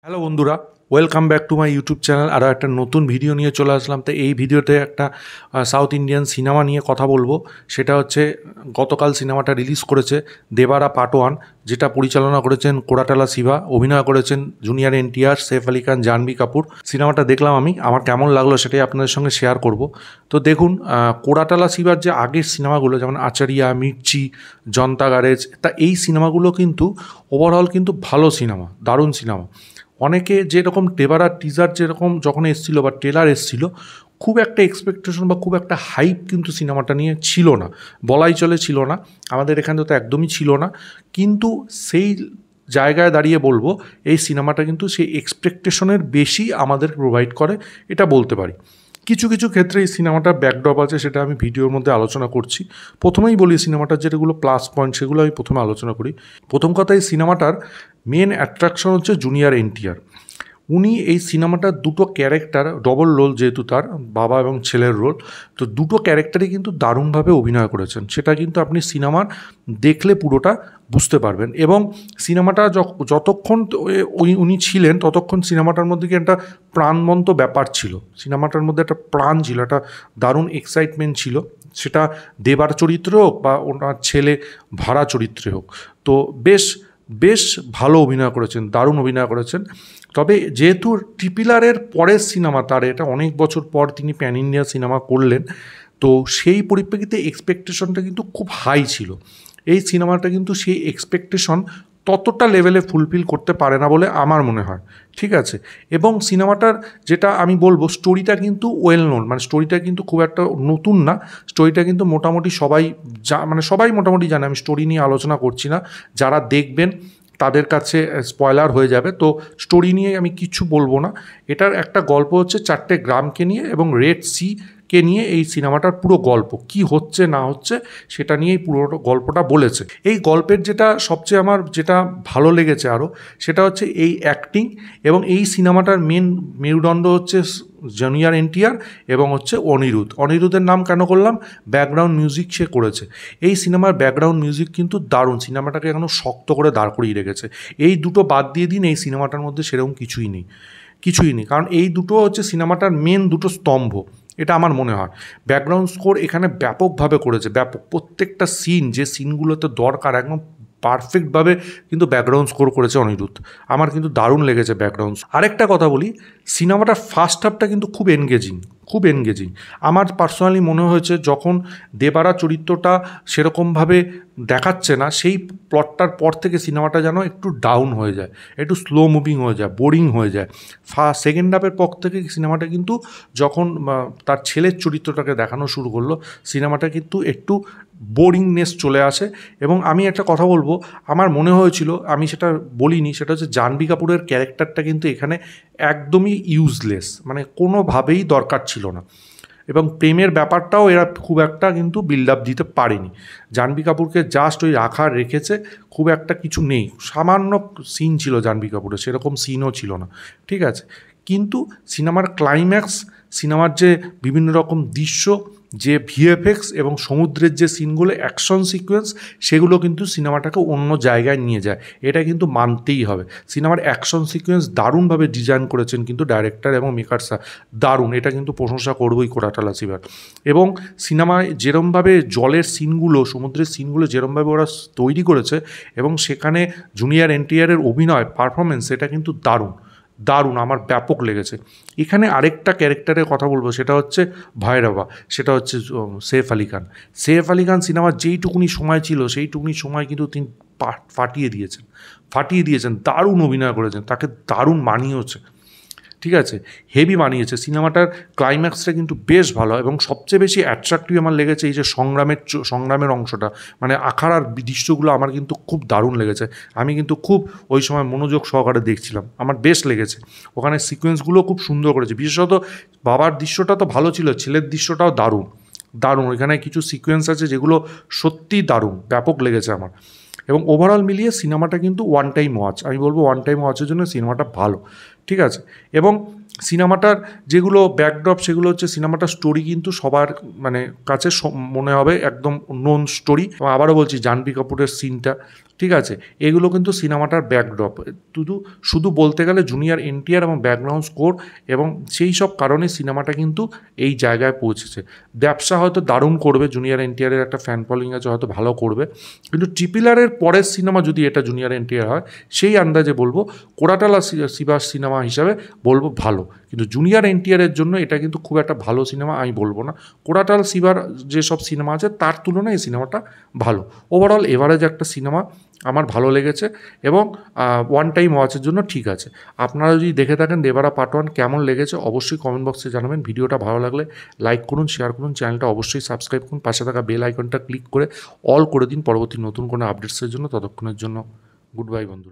Hello বন্ধুরা, welcome back to my YouTube channel. আরও একটা নতুন ভিডিও নিয়ে চলে আসলাম। তো এই ভিডিওতে একটা সাউথ ইন্ডিয়ান সিনেমা নিয়ে কথা বলবো। সেটা হচ্ছে গতকাল সিনেমাটা রিলিজ করেছে দেবারা পার্ট 1, যেটা পরিচালনা করেছেন কোরাটালা শিবা, অভিনয় করেছেন জুনিয়র এনটিআর, সৈফ আলি খান, জাহ্নবী কাপুর। সিনেমাটা দেখলাম আমি, আমার কেমন লাগলো সেটাই আপনাদের সঙ্গে শেয়ার করব। তো দেখুন, কোরাটালা শিবার যে আগের সিনেমাগুলো যেমন আচারিয়া, মির্চি, জনতা গ্যারেজ, তা এই সিনেমাগুলো কিন্তু ওভারঅল কিন্তু ভালো সিনেমা, দারুণ সিনেমা। অনেকে যেরকম দেবারার টিজার যেরকম যখন এসেছিলো বা ট্রেলার এসেছিলো, খুব একটা এক্সপেকটেশন বা খুব একটা হাইপ কিন্তু সিনেমাটা নিয়ে ছিল না, বলাই চলে ছিল না। আমাদের এখানে তো একদমই ছিল না। কিন্তু সেই জায়গায় দাঁড়িয়ে বলবো, এই সিনেমাটা কিন্তু সেই এক্সপেকটেশনের বেশি আমাদের প্রোভাইড করে, এটা বলতে পারি। কিছু কিছু ক্ষেত্রে এই সিনেমাটার ব্যাকড্রপ আছে, সেটা আমি ভিডিওর মধ্যে আলোচনা করছি। প্রথমেই বলি সিনেমাটার যেগুলো প্লাস পয়েন্ট সেগুলো আমি প্রথমে আলোচনা করি। প্রথম কথা, এই সিনেমাটার মেন অ্যাট্রাকশন হচ্ছে জুনিয়র এনটিআর। উনি এই সিনেমাটার দুটো ক্যারেক্টার, ডবল রোল যেহেতু তার বাবা এবং ছেলের রোল, তো দুটো ক্যারেক্টারই কিন্তু দারুণভাবে অভিনয় করেছেন। সেটা কিন্তু আপনি সিনেমার দেখলে পুরোটা বুঝতে পারবেন। এবং সিনেমাটা যতক্ষণ উনি ছিলেন ততক্ষণ সিনেমাটার মধ্যে কি একটা প্রাণবন্ত ব্যাপার ছিল, সিনেমাটার মধ্যে একটা প্রাণ ছিল, একটা দারুণ এক্সাইটমেন্ট ছিল। সেটা দেবার চরিত্রে হোক বা ওনার ছেলে ভাড়া চরিত্রে হোক। তো বেশ বেশ ভালো অভিনয় করেছেন, দারুণ অভিনয় করেছেন। তবে যেহেতু ট্রিপিলারের পরের সিনেমা তার, এটা অনেক বছর পর তিনি প্যান ইন্ডিয়া সিনেমা করলেন, তো সেই পরিপ্রেক্ষিতে এক্সপেকটেশনটা কিন্তু খুব হাই ছিল। এই সিনেমাটা কিন্তু সেই এক্সপেকটেশন ততটা লেভেলে ফুলফিল করতে পারে না বলে আমার মনে হয়, ঠিক আছে। এবং সিনেমাটার যেটা আমি বলবো, স্টোরিটা কিন্তু ওয়েল নোন, মানে স্টোরিটা কিন্তু খুব একটা নতুন না। স্টোরিটা কিন্তু মোটামুটি সবাই সবাই মোটামুটি জানে। আমি স্টোরি নিয়ে আলোচনা করছি না, যারা দেখবেন তাদের কাছে স্পয়লার হয়ে যাবে। তো স্টোরি নিয়ে আমি কিছু বলবো না। এটার একটা গল্প হচ্ছে 4টে গ্রামকে নিয়ে এবং রেড সি কে নিয়ে এই সিনেমাটার পুরো গল্প কি হচ্ছে না হচ্ছে সেটা নিয়েই পুরো গল্পটা বলেছে। এই গল্পের যেটা সবচেয়ে আমার যেটা ভালো লেগেছে আরও, সেটা হচ্ছে এই অ্যাক্টিং। এবং এই সিনেমাটার মেন মেরুদণ্ড হচ্ছে জুনিয়র এনটিআর এবং হচ্ছে অনিরুদ্ধের নাম কেন করলাম, ব্যাকগ্রাউন্ড মিউজিক সে করেছে। এই সিনেমার ব্যাকগ্রাউন্ড মিউজিক কিন্তু দারুণ, সিনেমাটাকে এখনও শক্ত করে দাঁড় করিয়ে রেখেছে। এই দুটো বাদ দিয়ে দিন, এই সিনেমাটার মধ্যে সেরকম কিছুই নেই, কিছুই নেই। কারণ এই দুটো হচ্ছে সিনেমাটার মেন দুটো স্তম্ভ, এটা আমার মনে হয়। ব্যাকগ্রাউন্ড স্কোর এখানে ব্যাপকভাবে করেছে, ব্যাপক। প্রত্যেকটা সিন, যে সিনগুলোতে দরকার, একদম পারফেক্টভাবে কিন্তু ব্যাকগ্রাউন্ড স্কোর করেছে অনিরুদ্ধ। আমার কিন্তু দারুণ লেগেছে ব্যাকগ্রাউন্ড। আরেকটা কথা বলি, সিনেমাটার ফার্স্ট হাফটা কিন্তু খুব এনগেজিং, খুব এনগেজিং। আমার পার্সোনালি মনে হয়েছে যখন দেবারা চরিত্রটা সেরকমভাবে দেখাচ্ছে না, সেই প্লটটার পর থেকে সিনেমাটা যেন একটু ডাউন হয়ে যায়, একটু স্লো মুভিং হয়ে যায়, বোরিং হয়ে যায়। সেকেন্ড হাফের পর থেকে সিনেমাটা কিন্তু যখন তার ছেলের চরিত্রটাকে দেখানো শুরু করলো, সিনেমাটা কিন্তু একটু বোরিংনেস চলে আসে। এবং আমি একটা কথা বলবো, আমার মনে হয়েছিল, আমি সেটা বলিনি, সেটা হচ্ছে জাহ্নবী কাপুরের ক্যারেক্টারটা কিন্তু এখানে একদমই ইউজলেস, মানে কোনোভাবেই দরকার ছিল না। এবং প্রেমের ব্যাপারটাও এরা খুব একটা কিন্তু বিল্ড আপ দিতে পারেনি। জাহ্নবী কাপুরকে জাস্ট ওই রেখেছে, খুব একটা কিছু নেই, সামান্য সিন ছিল জাহ্নবী কাপুরের, সেরকম সিনও ছিল না, ঠিক আছে। কিন্তু সিনেমার ক্লাইম্যাক্স, সিনেমার যে বিভিন্ন রকম দৃশ্য, যে ভিএফএক্স এবং সমুদ্রের যে সিনগুলো, অ্যাকশন সিকোয়েন্স, সেগুলো কিন্তু সিনেমাটাকে অন্য জায়গায় নিয়ে যায়, এটা কিন্তু মানতেই হবে। সিনেমার অ্যাকশন সিকোয়েন্স দারুণভাবে ডিজাইন করেছেন কিন্তু ডাইরেক্টর এবং মেকারসরা, দারুণ, এটা কিন্তু প্রশংসা করবই কোরাটালা শিবার। এবং সিনেমায় যেরমভাবে জলের সিনগুলো, সমুদ্রের সিনগুলো যেরমভাবে ওরা তৈরি করেছে, এবং সেখানে জুনিয়র এনটিআরের অভিনয় পারফরমেন্স, এটা কিন্তু দারুণ, দারুণ, আমার ব্যাপক লেগেছে। এখানে আরেকটা ক্যারেক্টারের কথা বলবো, সেটা হচ্ছে ভৈরবা, সেটা হচ্ছে সৈফ আলি খান। সৈফ আলি খান সিনেমার যেইটুকুনি সময় ছিল, সেইটুকুনি সময় কিন্তু তিনি ফাটিয়ে দিয়েছেন, ফাটিয়ে দিয়েছেন, দারুণ অভিনয় করেছেন, তাকে দারুণ মানিয়েছে, ঠিক আছে, হেভি বানিয়েছে। সিনেমাটার ক্লাইম্যাক্সটা কিন্তু বেশ ভালো। এবং সবচেয়ে বেশি অ্যাট্রাক্টিভ আমার লেগেছে এই যে সংগ্রামের অংশটা, মানে আখাড়ার দৃশ্যগুলো আমার কিন্তু খুব দারুণ লেগেছে। আমি কিন্তু খুব ওই সময় মনোযোগ সহকারে দেখছিলাম, আমার বেশ লেগেছে। ওখানে সিকোয়েন্সগুলো খুব সুন্দর করেছে, বিশেষত বাবার দৃশ্যটা তো ভালো ছিল, ছেলের দৃশ্যটাও দারুণ, দারুণ। ওইখানে কিছু সিকোয়েন্স আছে যেগুলো সত্যিই দারুণ, ব্যাপক লেগেছে আমার। এবং ওভারঅল মিলিয়ে সিনেমাটা কিন্তু ওয়ান টাইম ওয়াচ, আমি বলবো ওয়ান টাইম ওয়াচের জন্য সিনেমাটা ভালো, ঠিক আছে। এবং সিনেমাটার যেগুলো ব্যাকড্রপ, সেগুলো হচ্ছে সিনেমাটার স্টোরি কিন্তু সবার কাছে মনে হবে একদম নোন স্টোরি। আবারও বলছি, জাহ্নবী কাপুরের সিনটা ঠিক আছে, এগুলো কিন্তু সিনেমাটার ব্যাকড্রপ। শুধু বলতে গেলে জুনিয়র এনটিআর এবং ব্যাকগ্রাউন্ড স্কোর, এবং সেই সব কারণে সিনেমাটা কিন্তু এই জায়গায় পৌঁছেছে। ব্যবসা হয়তো দারুণ করবে, জুনিয়র এনটিআরের একটা ফ্যান ফলোয়িং আছে, হয়তো ভালো করবে, কিন্তু ট্রিপল-আরের পরের সিনেমা যদি এটা জুনিয়র এনটিআর হয়, সেই আন্দাজে বলবো কোরাটালা শিবার সিনেমা হিসাবে বলবো ভালো, কিন্তু জুনিয়র এনটিআরের জন্য এটা কিন্তু খুব একটা ভালো সিনেমা আমি বলবো না। কোরাটাল শিবার যেসব সিনেমা আছে তার তুলনায় এই সিনেমাটা ভালো। ওভারঅল এভারেজ একটা সিনেমা, আমার ভালো লেগেছে, এবং ওয়ান টাইম ওয়াচের জন্য ঠিক আছে। আপনারা যদি দেখে থাকেন দেবারা পার্ট 1 কেমন লেগেছে অবশ্যই কমেন্ট বক্সে জানাবেন। ভিডিওটা ভালো লাগলে লাইক করুন, শেয়ার করুন, চ্যানেলটা অবশ্যই সাবস্ক্রাইব করুন, পাশে থাকা বেল আইকনটা ক্লিক করে অল করে দিন পরবর্তী নতুন কোনো আপডেটসের জন্য। ততক্ষণের জন্য গুড বাই বন্ধুরা।